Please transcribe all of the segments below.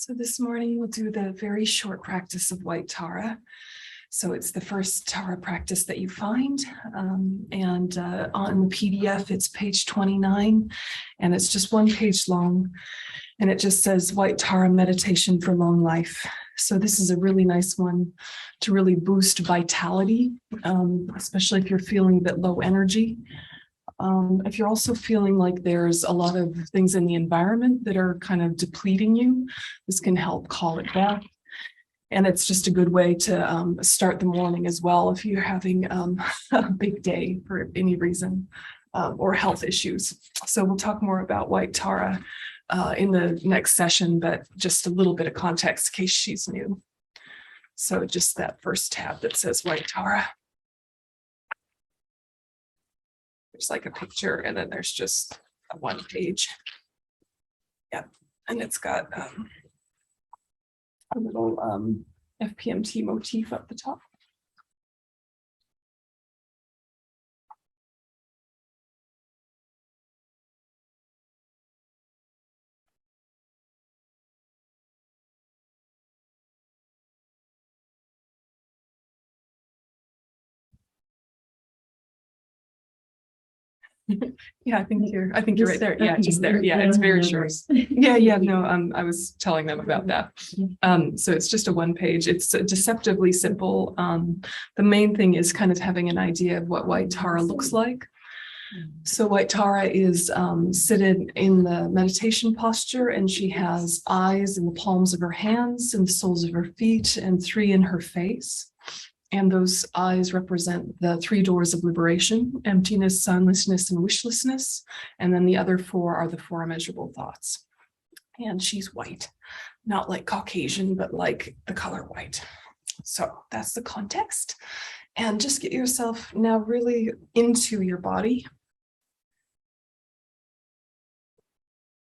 So this morning we'll do the very short practice of white Tara. So it's the first Tara practice that you find. And on the PDF, it's page 29, and it's just one page long. And it just says white Tara meditation for long life. So this is a really nice one to really boost vitality, especially if you're feeling a bit low energy. If you're also feeling like there's a lot of things in the environment that are kind of depleting you, this can help call it back. And it's just a good way to start the morning as well if you're having a big day for any reason or health issues. So we'll talk more about white Tara in the next session, but just a little bit of context in case she's new. So just that first tab that says white Tara. There's like a picture, and then there's just a one page. Yeah, and it's got a little FPMT motif up the top. Yeah, I think you're right there. Yeah, just there. Yeah, it's very short. Yeah, no, I was telling them about that. So it's just a one page. It's deceptively simple. The main thing is kind of having an idea of what white Tara looks like. So white Tara is seated in the meditation posture, and she has eyes in the palms of her hands and the soles of her feet and 3 in her face. And those eyes represent the 3 doors of liberation: emptiness, soundlessness, and wishlessness. And then the other 4 are the 4 immeasurable thoughts. And she's white, not like Caucasian, but like the color white. So that's the context. And just get yourself now really into your body.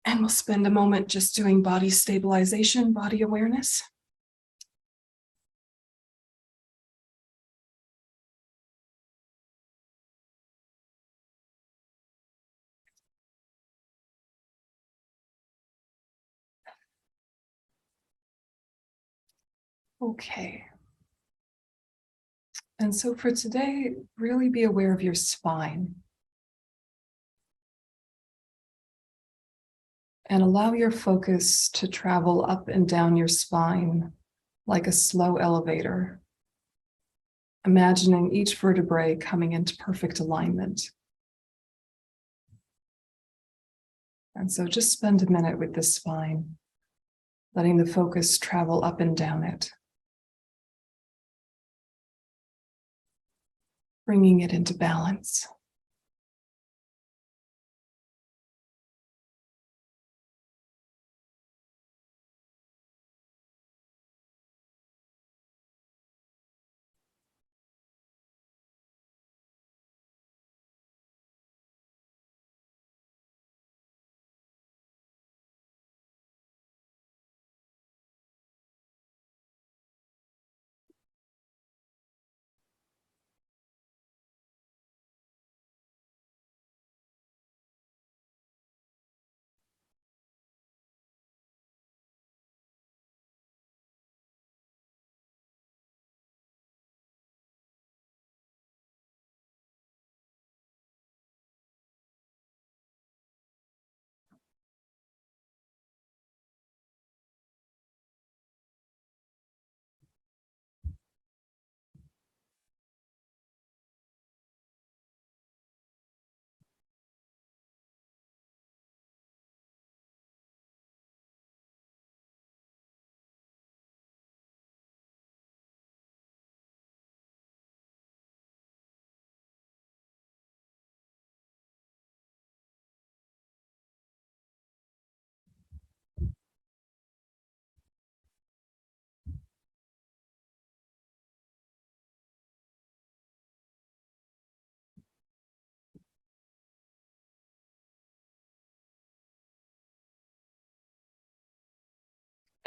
And we'll spend a moment just doing body stabilization, body awareness. Okay. And so for today, really be aware of your spine. And allow your focus to travel up and down your spine like a slow elevator, imagining each vertebrae coming into perfect alignment. And so just spend a minute with the spine, letting the focus travel up and down it, bringing it into balance.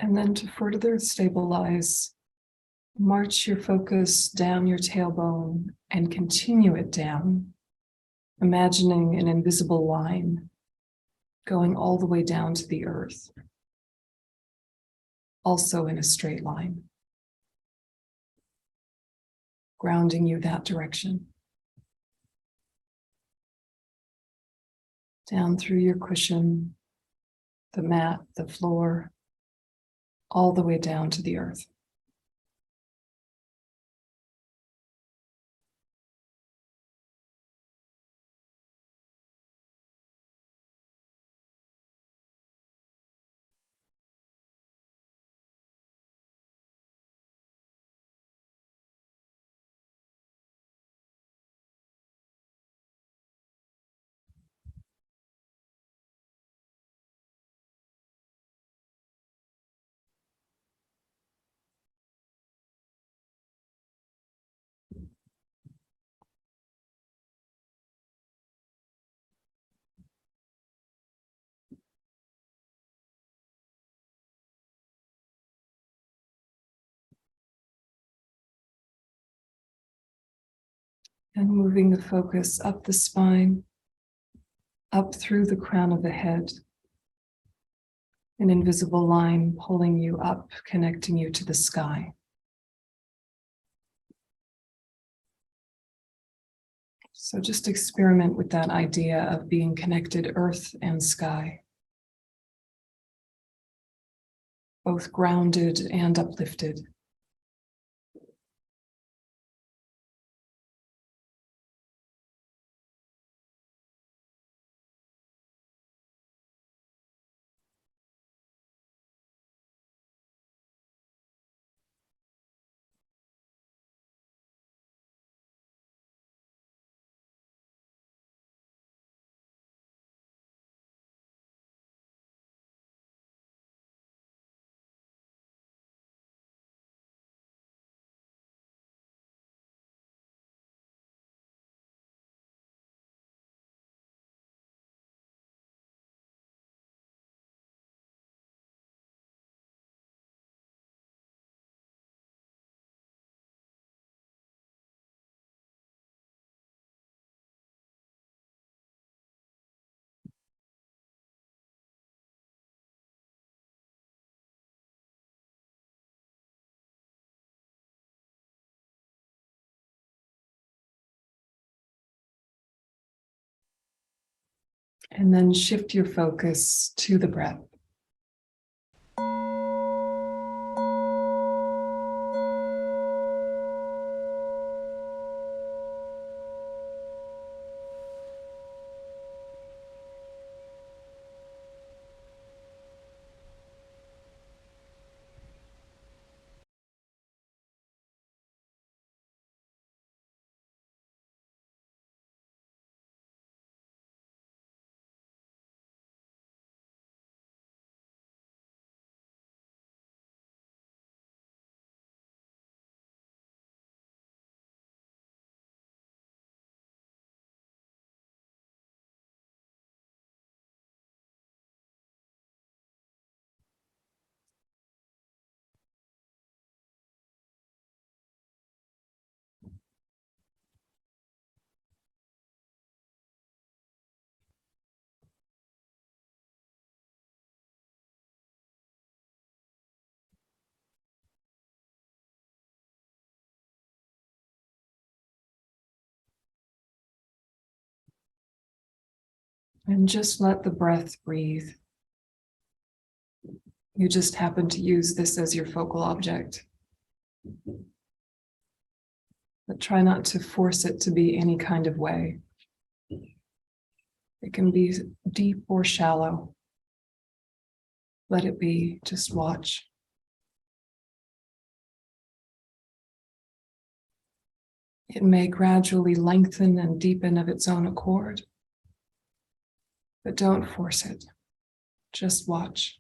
And then to further stabilize, march your focus down your tailbone and continue it down, imagining an invisible line going all the way down to the earth. also in a straight line, grounding you that direction. Down through your cushion, the mat, the floor, all the way down to the earth. And moving the focus up the spine, up through the crown of the head. An invisible line pulling you up, connecting you to the sky. So just experiment with that idea of being connected earth and sky, both grounded and uplifted. And then shift your focus to the breath. And just let the breath breathe. You just happen to use this as your focal object. But try not to force it to be any kind of way. It can be deep or shallow. Let it be, just watch. It may gradually lengthen and deepen of its own accord, but don't force it. Just watch.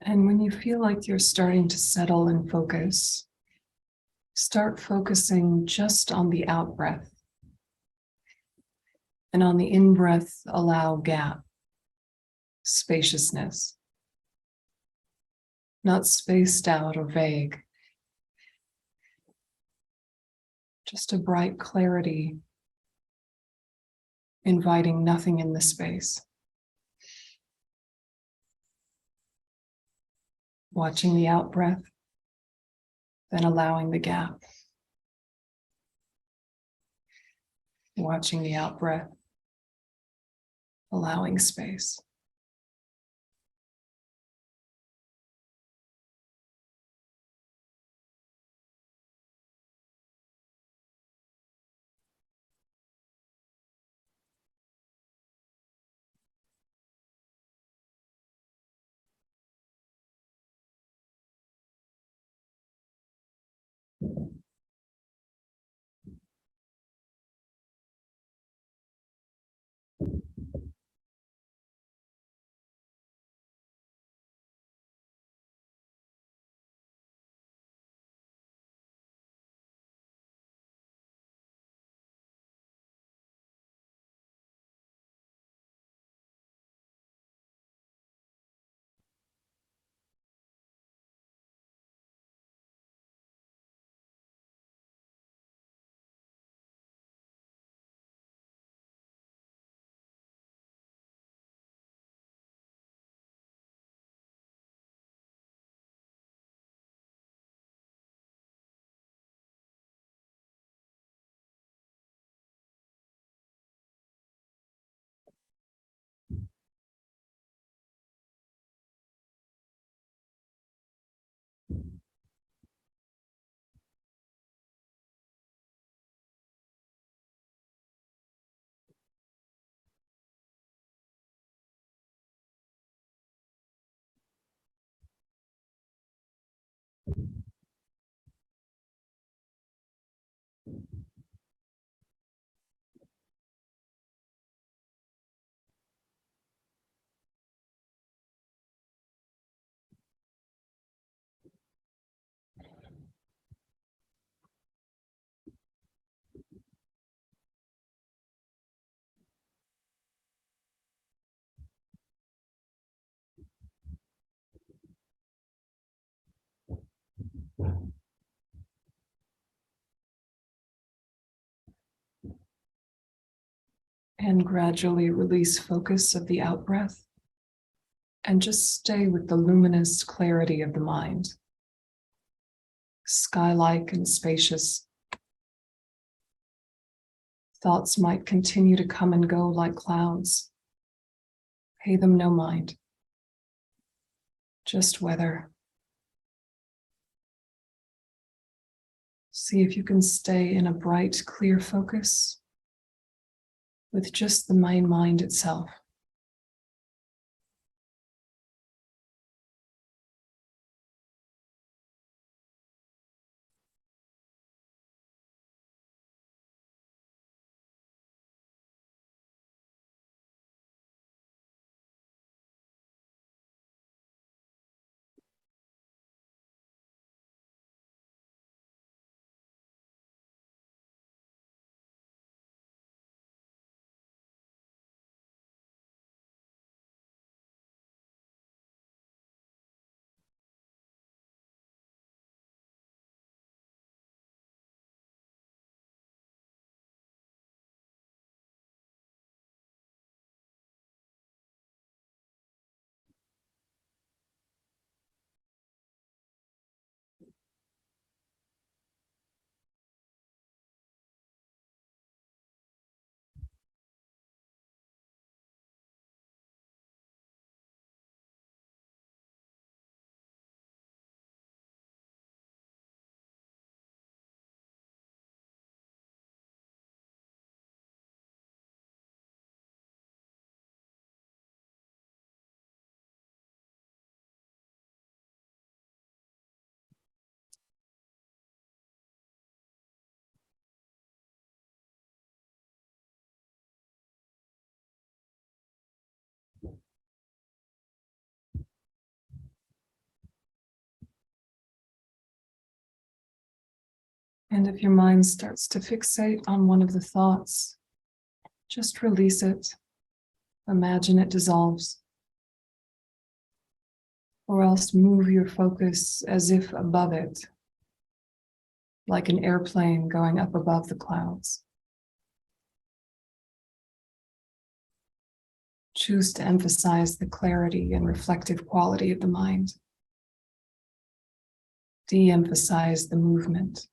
And when you feel like you're starting to settle and focus, start focusing just on the out breath. And on the in breath, allow gap, spaciousness, not spaced out or vague, just a bright clarity, inviting nothing in the space. Watching the out breath, then allowing the gap. Watching the out breath, allowing space. And gradually release focus of the out breath and just stay with the luminous clarity of the mind, sky-like and spacious. Thoughts might continue to come and go like clouds. Pay them no mind, just weather. See if you can stay in a bright, clear focus with just the mind itself. And if your mind starts to fixate on one of the thoughts, just release it. Imagine it dissolves. Or else move your focus as if above it, like an airplane going up above the clouds. Choose to emphasize the clarity and reflective quality of the mind. De-emphasize the movement.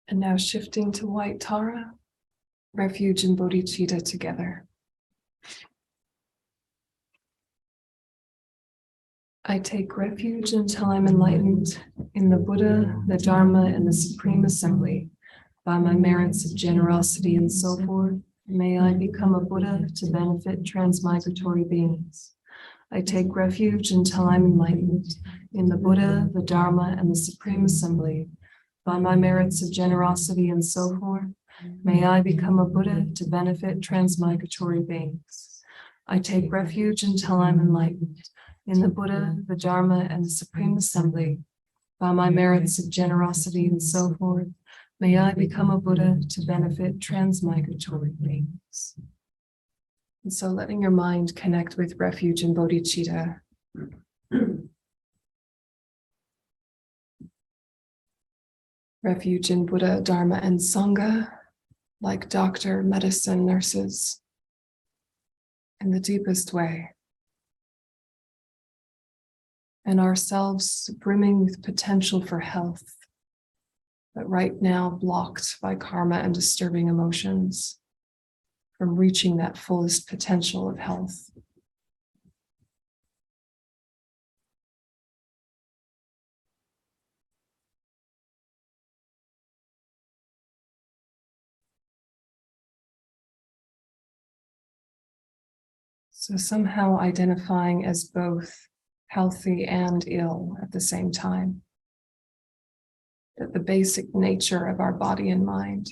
And now shifting to white Tara, refuge and bodhicitta together. I take refuge until I'm enlightened in the Buddha, the Dharma, and the Supreme Assembly. By my merits of generosity and so forth, may I become a Buddha to benefit transmigratory beings. I take refuge until I'm enlightened in the Buddha, the Dharma, and the Supreme Assembly. By my merits of generosity and so forth, may I become a Buddha to benefit transmigratory beings. I take refuge until I'm enlightened in the Buddha, the Dharma, and the Supreme Assembly. By my merits of generosity and so forth, may I become a Buddha to benefit transmigratory beings. And so letting your mind connect with refuge and bodhicitta. Refuge in Buddha, Dharma, and Sangha, like doctor, medicine, nurses, in the deepest way. And ourselves brimming with potential for health, but right now blocked by karma and disturbing emotions from reaching that fullest potential of health. So somehow identifying as both healthy and ill at the same time. That the basic nature of our body and mind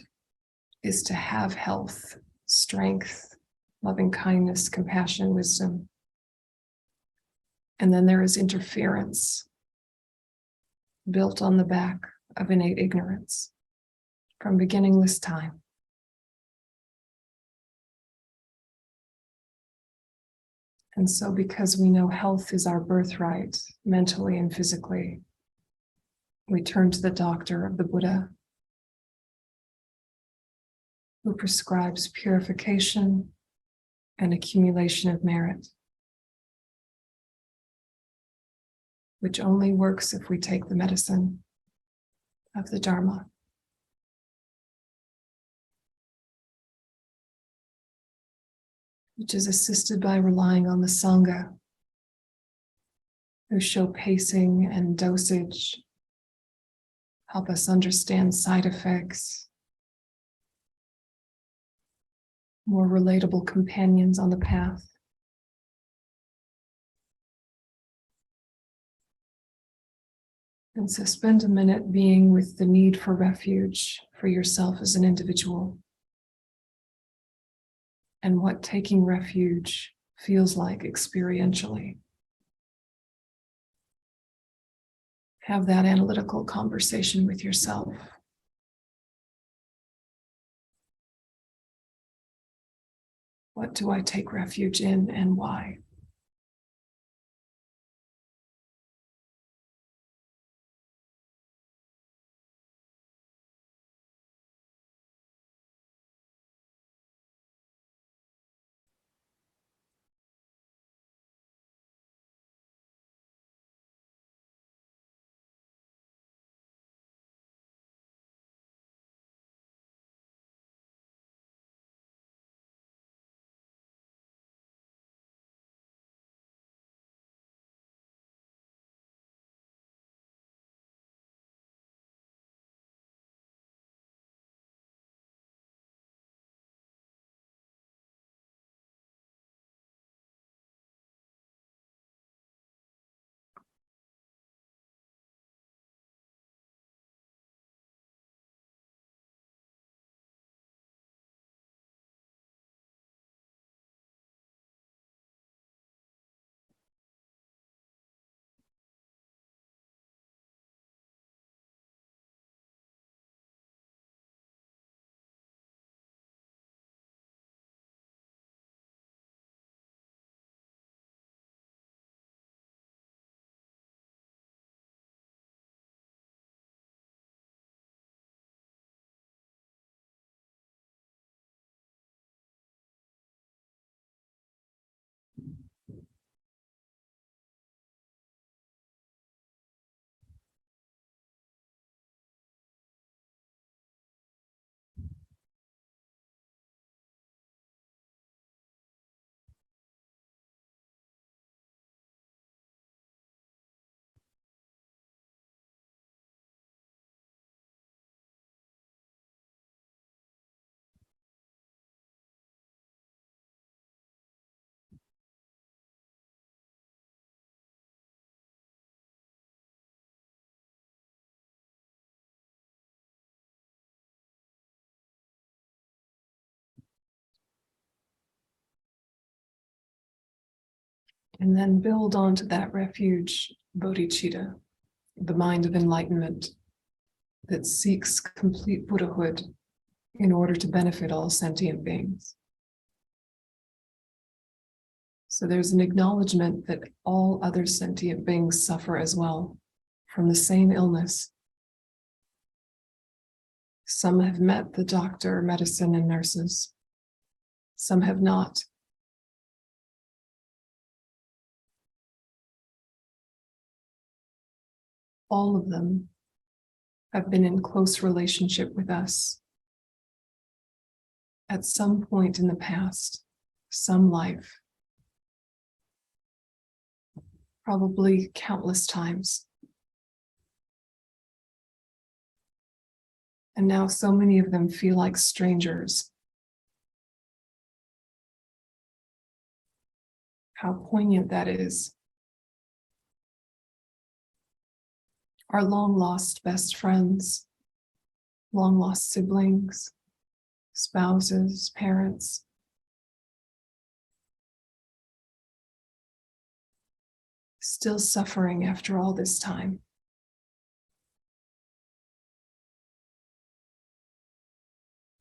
is to have health, strength, loving kindness, compassion, wisdom. And then there is interference built on the back of innate ignorance from beginningless time. And so because we know health is our birthright, mentally and physically, we turn to the doctor of the Buddha, who prescribes purification and accumulation of merit, which only works if we take the medicine of the Dharma. Which is assisted by relying on the Sangha, who show pacing and dosage, help us understand side effects, more relatable companions on the path. And so spend a minute being with the need for refuge for yourself as an individual, and what taking refuge feels like experientially. Have that analytical conversation with yourself. What do I take refuge in and why? And then build onto that refuge, bodhicitta, the mind of enlightenment that seeks complete Buddhahood in order to benefit all sentient beings. So there's an acknowledgement that all other sentient beings suffer as well from the same illness. Some have met the doctor, medicine, and nurses. Some have not. All of them have been in close relationship with us at some point in the past, some life, probably countless times. And now so many of them feel like strangers. How poignant that is. Our long lost best friends, long lost siblings, spouses, parents. Still suffering after all this time.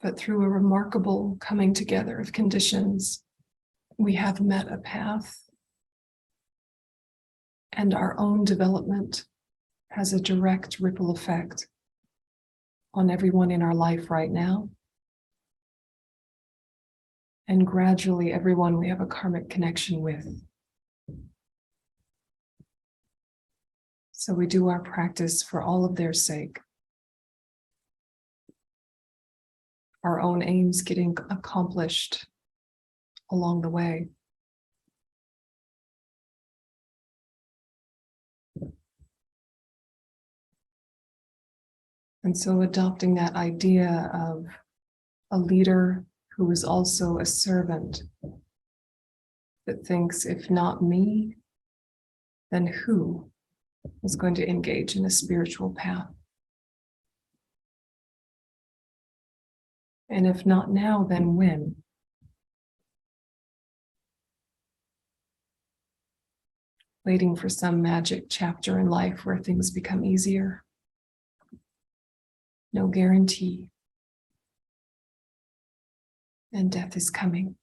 But through a remarkable coming together of conditions, we have met a path, and our own development has a direct ripple effect on everyone in our life right now. And gradually, everyone we have a karmic connection with. So we do our practice for all of their sake. Our own aims getting accomplished along the way. And so adopting that idea of a leader who is also a servant that thinks, if not me, then who is going to engage in a spiritual path? And if not now, then when? Waiting for some magic chapter in life where things become easier. No guarantee. And death is coming.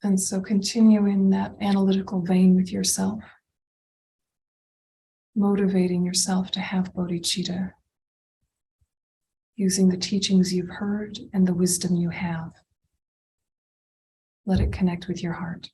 And so continue in that analytical vein with yourself, motivating yourself to have bodhicitta, using the teachings you've heard and the wisdom you have. Let it connect with your heart.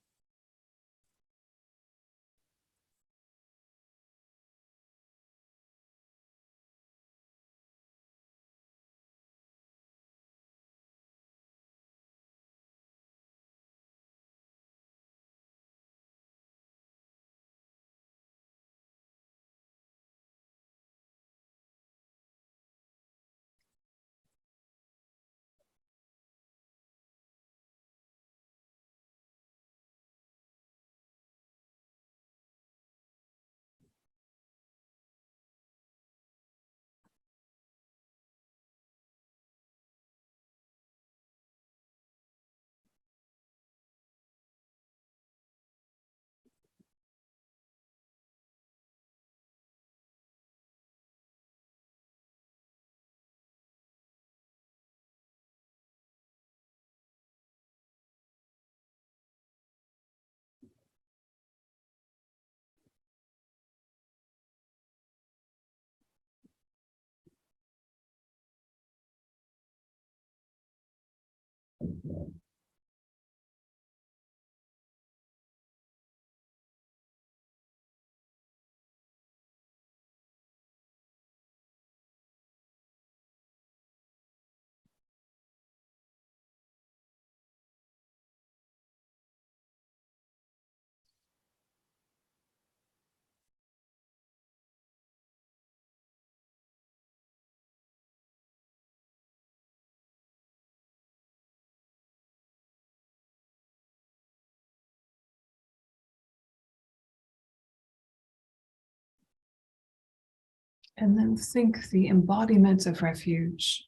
And then think the embodiment of refuge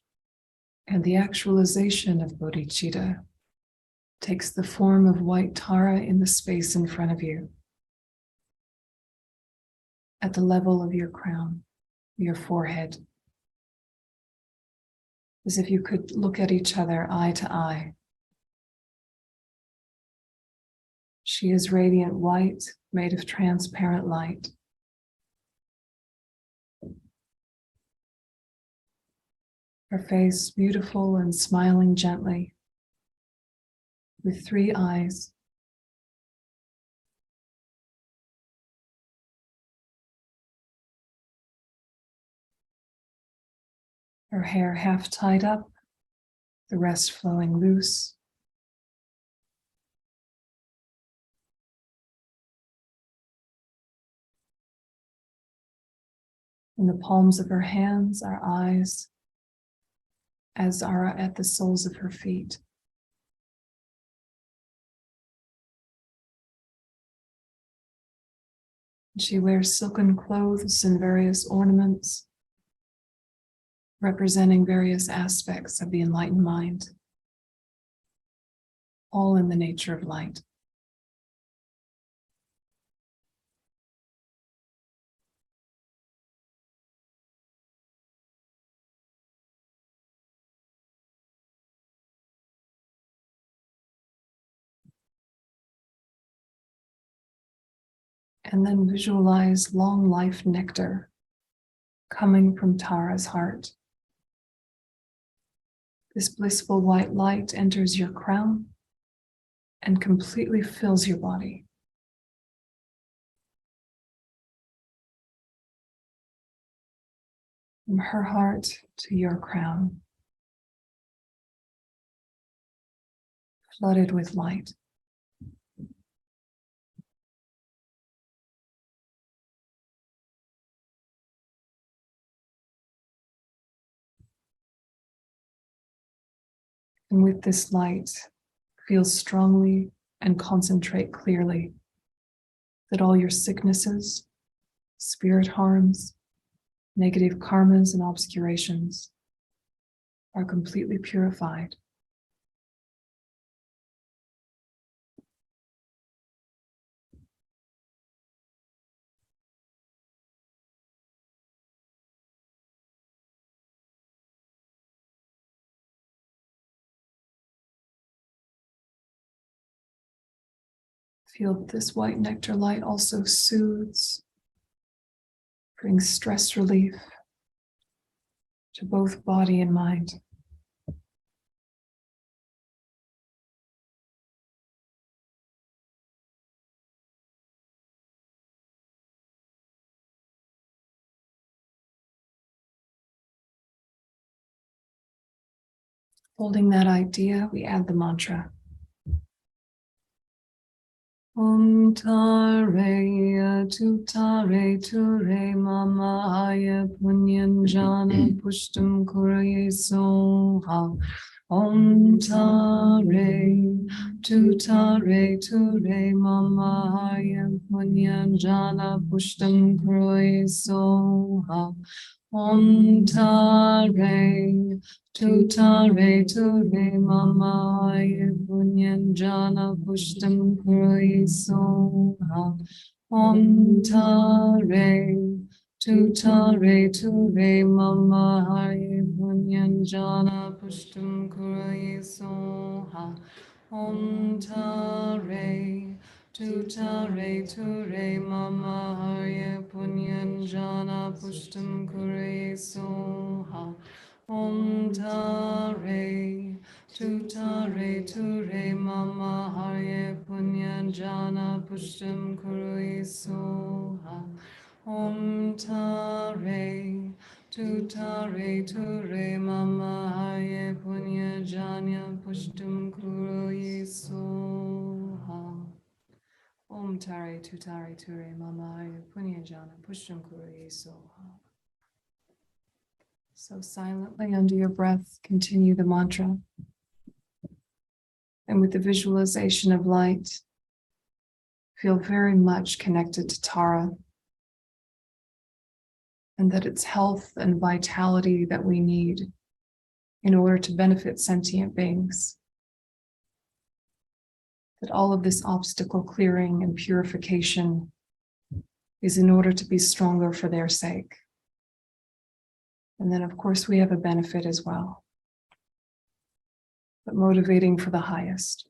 And the actualization of bodhicitta takes the form of white Tara in the space in front of you, at the level of your crown, your forehead, as if you could look at each other eye to eye. She is radiant white, made of transparent light. Her face beautiful and smiling gently, with 3 eyes. Her hair half tied up, the rest flowing loose. In the palms of her hands are eyes, as are at the soles of her feet. She wears silken clothes and various ornaments, representing various aspects of the enlightened mind, all in the nature of light. And then visualize long life nectar coming from Tara's heart. This blissful white light enters your crown and completely fills your body. From her heart to your crown, flooded with light. And with this light, feel strongly and concentrate clearly that all your sicknesses, spirit harms, negative karmas and obscurations are completely purified. Feel that this white nectar light also soothes, brings stress relief to both body and mind. Holding that idea, we add the mantra. Om Tare Tutare Ture Mamaya Punyanjana Pushtam Kuraye Soha. Om Tare Tutare Ture Mamaya Punyanjana Pushtam Kuraye Soha. Om Tare Tutare Ture Mamaya Punyanjana Pushtam Kuraye Soha. Om Tare Tutare Ture Mamaya Punyanjana Pushtam Kuraye Soha. Om Tare Tutare Ture Mamaya Punyanjana Pushtam Kuraye Soha. Om Tare Tutare Ture Mamaya Punyanjana Pushtam Kuraye Soha. Om Tare Tutare Ture Mamaya Punyanjana Pushtam Kuraye Soha. Om Tare Tutare Ture Mamaya Punyanjana Pushtam Kuraye Soha. So silently under your breath, continue the mantra. And with the visualization of light, feel very much connected to Tara, and that it's health and vitality that we need in order to benefit sentient beings. That all of this obstacle clearing and purification is in order to be stronger for their sake. And then, of course, we have a benefit as well, but motivating for the highest.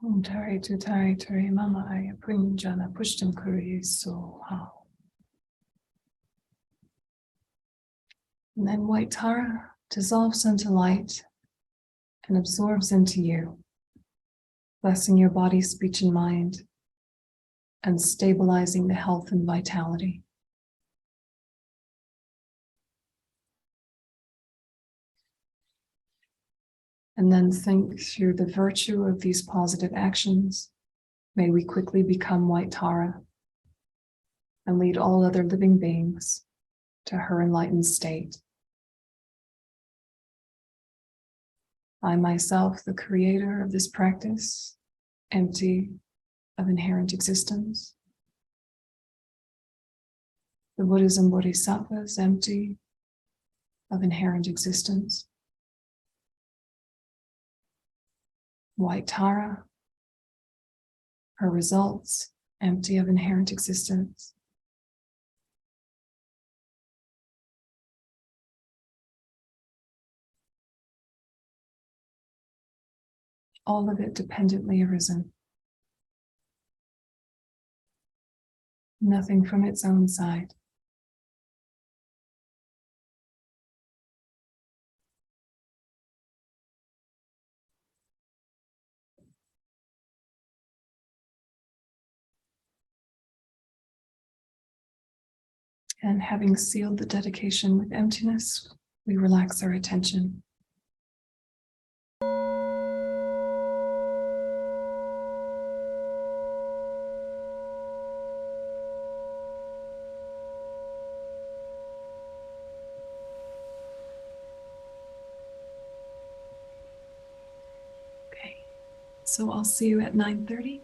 Om Tari Tutari Tari Mama Aya Punjana Pushtam Kuri So How. And then white Tara dissolves into light and absorbs into you, blessing your body, speech, and mind, and stabilizing the health and vitality. And then think through the virtue of these positive actions. May we quickly become white Tara and lead all other living beings to her enlightened state. I myself, the creator of this practice, empty of inherent existence. The Buddhas and Bodhisattvas, empty of inherent existence. White Tara, her results, empty of inherent existence. All of it dependently arisen. Nothing from its own side. And having sealed the dedication with emptiness, we relax our attention. Okay, so I'll see you at 9:30.